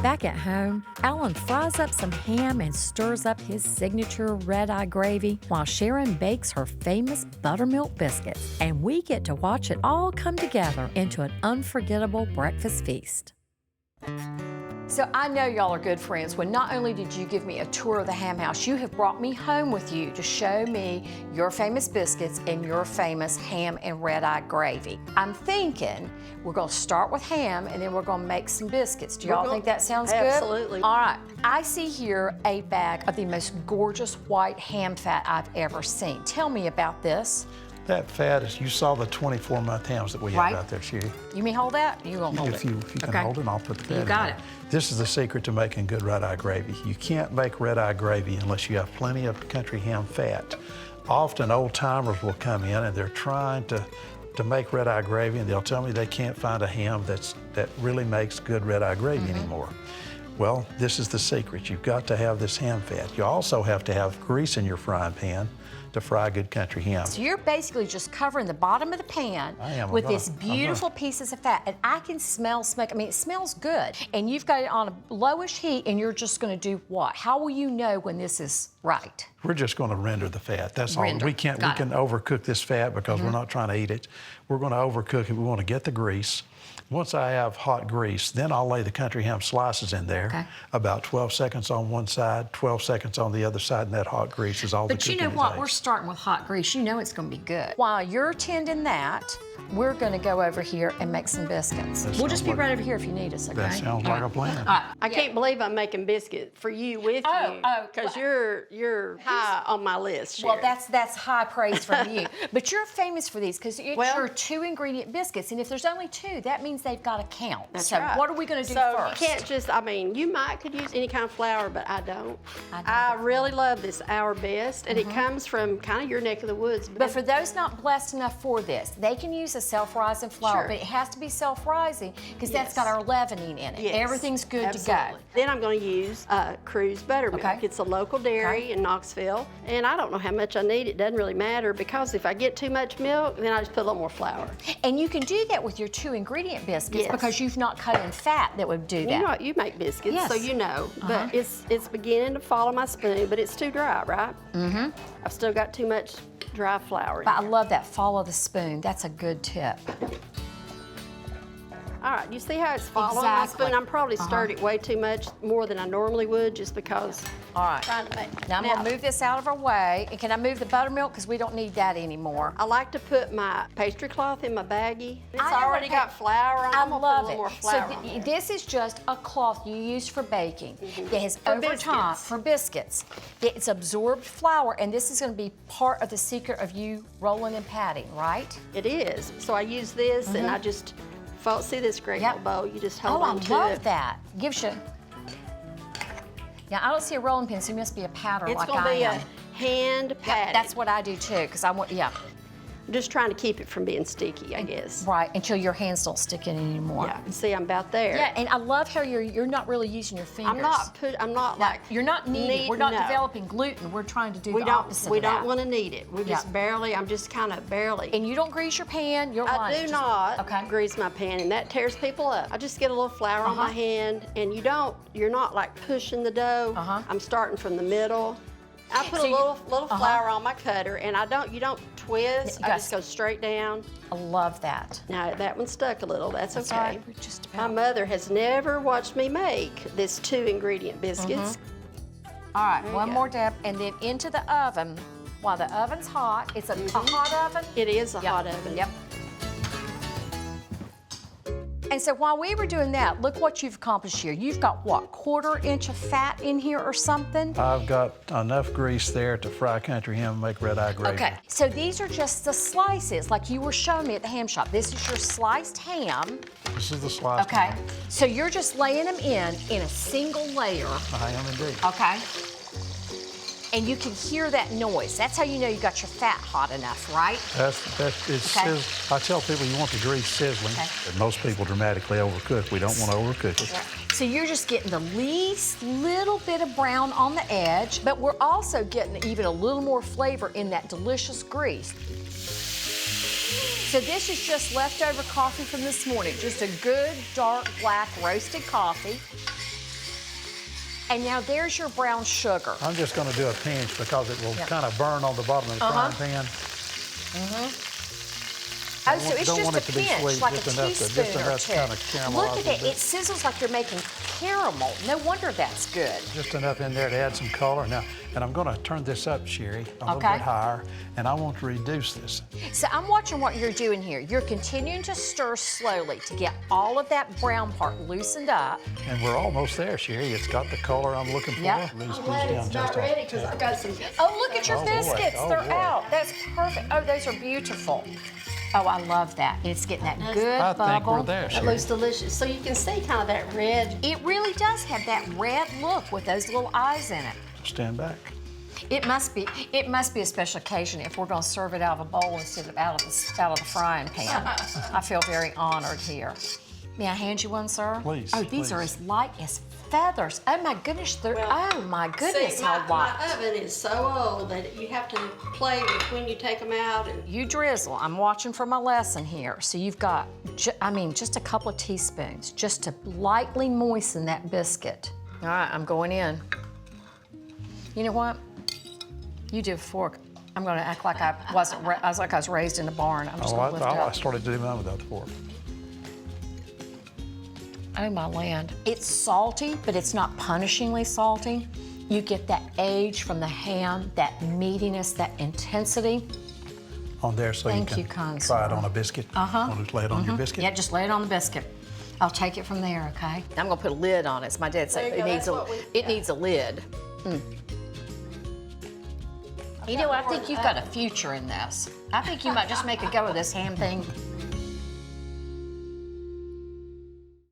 Back at home, Allan fries up some ham and stirs up his signature red-eye gravy while Sharon bakes her famous buttermilk biscuits, and we get to watch it all come together into an unforgettable breakfast feast. So I know y'all are good friends when not only did you give me a tour of the ham house, you have brought me home with you to show me your famous biscuits and your famous ham and red-eye gravy. I'm thinking we're gonna start with ham and then we're gonna make some biscuits. Do y'all think that sounds good? Absolutely. All right, I see here a bag of the most gorgeous white ham fat I've ever seen. Tell me about this. That fat is, you saw the 24-month hams that we have out there, Sheri. You mean hold that? You gonna hold If you can Okay. hold it, I'll put the fat in You got there. it. This is the secret to making good red-eye gravy. You can't make red-eye gravy unless you have plenty of country ham fat. Often old-timers will come in and they're trying to make red-eye gravy, and they'll tell me they can't find a ham that really makes good red-eye gravy anymore. Well, this is the secret. You've got to have this ham fat. You also have to have grease in your frying pan to fry good country ham. So you're basically just covering the bottom of the pan with this beautiful pieces of fat, and I can smell smoke. I mean, it smells good. And you've got it on a lowish heat, and you're just gonna do what? How will you know when this is right? We're just going to render the fat. That's Render. all. We can overcook this fat because we're not trying to eat it. We're going to overcook it. We want to get the grease. Once I have hot grease, then I'll lay the country ham slices in there. About 12 seconds on one side, 12 seconds on the other side, and that hot grease is all the cooking But you know what? it We're takes. starting with hot grease. You know it's gonna be good. While you're tending that, we're gonna go over here and make some biscuits. We'll just be right over here if you need us, okay? That sounds like a plan. I can't believe I'm making biscuit for you with you. Because you're high on my list, Sheri. Well, that's high praise from you. But you're famous for these because it's your 2-ingredient biscuits, and if there's only 2, that means they've got to count. That's so right. what are we going to do so first? You can't just, I mean, you could use any kind of flour, but I don't. I really love this Our Best, and it comes from kind of your neck of the woods. But for those not blessed enough for this, they can use a self-rising flour, but it has to be self-rising because that's got our leavening in it. Yes. Everything's good to Absolutely. go. Then I'm going to use Crew's buttermilk. Okay. It's a local dairy in Knoxville, and I don't know how much I need. It doesn't really matter because if I get too much milk, then I just put a little more flour. And you can do that with your 2-ingredient biscuits because you've not cut in fat that would do that. You know, you make biscuits, so you know. But it's beginning to fall on my spoon, but it's too dry, right? Mm-hmm. I've still got too much dry flour in But I there. love that follow the spoon. That's a good tip. All right, you see how it's falling on my spoon? I'm probably stirred it way too much, more than I normally would, just because I'm trying to make. Now I'm gonna move this out of our way. And can I move the buttermilk? Because we don't need that anymore. I like to put my pastry cloth in my baggie. It's I already got flour on it. I I'm gonna love put a little it. more flour on So it. this is just a cloth you use for baking that has For over time, biscuits. for biscuits, it's absorbed flour, and this is gonna be part of the secret of you rolling and patting, right? It is. So I use this and I just fold. See this great little bowl? You just hold on to it. I love that. Gives you. Yeah, I don't see a rolling pin, so you must be a patter It's like gonna I be am. a hand patty. That's what I do too, because I want, I'm just trying to keep it from being sticky, I guess. right, until your hands don't stick in it anymore. Yeah, and see, I'm about there. Yeah, and I love how you're not really using your fingers. I'm not like. You're not kneading. We're not no. developing gluten. We're trying to do We the don't. opposite We of that. don't want to knead it. We just barely. I'm just kind of barely. And you don't grease your pan. You're I do not Okay. grease my pan, and that tears people up. I just get a little flour on my hand, and you're not like pushing the dough. I'm starting from the middle. I put So a little flour on my cutter, and you don't twist. I just go straight down. I love that. Now that one stuck a little. That's That's okay. all right. We're just My about. mother has never watched me make this 2-ingredient biscuits. All right, you one go. more dip, and then into the oven. While the oven's hot, it's a hot oven. It is a hot oven. Yep. And so while we were doing that, look what you've accomplished here. You've got what, 1/4 inch of fat in here or something? I've got enough grease there to fry country ham and make red-eye gravy. Okay, so these are just the slices, like you were showing me at the ham shop. This is your sliced ham. This is the slice. Okay, so you're just laying them in a single layer. I am indeed. Okay. And you can hear that noise. That's how you know you got your fat hot enough, right? I tell people you want the grease sizzling. But most people dramatically overcook. We don't want to overcook it. So you're just getting the least little bit of brown on the edge, but we're also getting even a little more flavor in that delicious grease. So this is just leftover coffee from this morning. Just a good, dark, black, roasted coffee. And now there's your brown sugar. I'm just going to do a pinch because it will kind of burn on the bottom of the frying pan. Oh, so it's don't just want a it to be pinch, sweet, like just a enough to- teaspoon just or enough to kind of two. caramelize Look a at that, bit. it sizzles like you're making caramel. No wonder that's good. Just enough in there to add some color. Now, and I'm going to turn this up, Sheri, a little Okay. bit higher, and I want to reduce this. So I'm watching what you're doing here. You're continuing to stir slowly to get all of that brown part loosened up. And we're almost there, Sheri. It's got the color I'm looking for. Yep. These I'm goes glad down it's just not a ready because tad. I've got some. Oh, look at your Oh, boy. biscuits. Oh, They're boy. out. That's perfect. Oh, those are beautiful. Oh, I love that. It's getting that good I think bubble. we're there, It Sheri. looks delicious. So you can see kind of that red. It really does have that red look with those little eyes in it. Stand back. It must be a special occasion if we're going to serve it out of a bowl instead of out of the frying pan. I feel very honored here. May I hand you one, sir? Please, Oh, these are please. as light as feathers. Oh my goodness, oh my goodness, See, how my light. oven is so old that you have to play with when you take them out. And You drizzle. I'm watching for my lesson here. So you've got, just a couple of teaspoons, just to lightly moisten that biscuit. All right, I'm going in. You know what? You do a fork. I'm going to act like I was raised in a barn. I'm just going to lift it I up. started doing mine without the fork. Oh my land. It's salty, but it's not punishingly salty. You get that age from the ham, that meatiness, that intensity. On there so Thank you you, can kind try it sir. on a biscuit. Want to lay it on your biscuit? Yeah, just lay it on the biscuit. I'll take it from there, okay? I'm gonna put a lid on it. As my dad said, There you go, that's what it needs a lid. You know, I think you've got a future in this. I think you might just make a go of this ham thing.